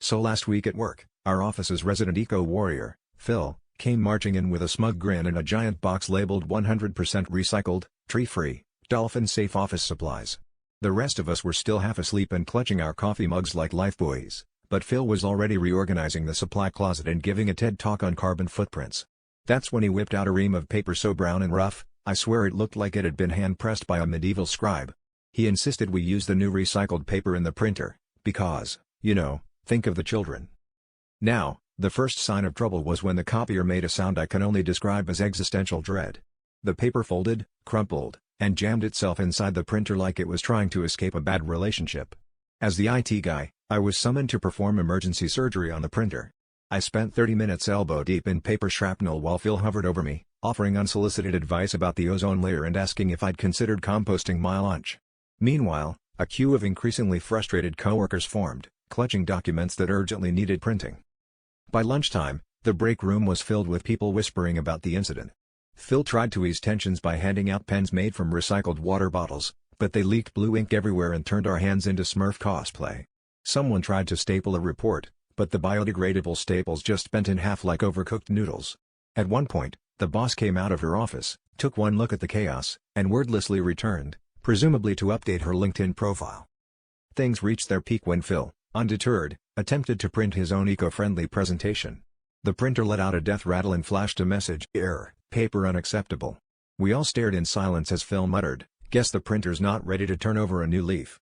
So last week at work, our office's resident eco-warrior, Phil, came marching in with a smug grin and a giant box labeled 100% recycled, tree-free, dolphin-safe office supplies. The rest of us were still half asleep and clutching our coffee mugs like lifebuoys, but Phil was already reorganizing the supply closet and giving a TED talk on carbon footprints. That's when he whipped out a ream of paper so brown and rough, I swear it looked like it had been hand-pressed by a medieval scribe. He insisted we use the new recycled paper in the printer, because, think of the children. Now, the first sign of trouble was when the copier made a sound I can only describe as existential dread. The paper folded, crumpled, and jammed itself inside the printer like it was trying to escape a bad relationship. As the IT guy, I was summoned to perform emergency surgery on the printer. I spent 30 minutes elbow deep in paper shrapnel while Phil hovered over me, offering unsolicited advice about the ozone layer and asking if I'd considered composting my lunch. Meanwhile, a queue of increasingly frustrated coworkers formed, clutching documents that urgently needed printing. By lunchtime, the break room was filled with people whispering about the incident. Phil tried to ease tensions by handing out pens made from recycled water bottles, but they leaked blue ink everywhere and turned our hands into Smurf cosplay. Someone tried to staple a report, but the biodegradable staples just bent in half like overcooked noodles. At one point, the boss came out of her office, took one look at the chaos, and wordlessly returned, presumably to update her LinkedIn profile. Things reached their peak when Phil, undeterred, attempted to print his own eco-friendly presentation. The printer let out a death rattle and flashed a message: "Error, paper unacceptable." We all stared in silence as Phil muttered, "Guess the printer's not ready to turn over a new leaf."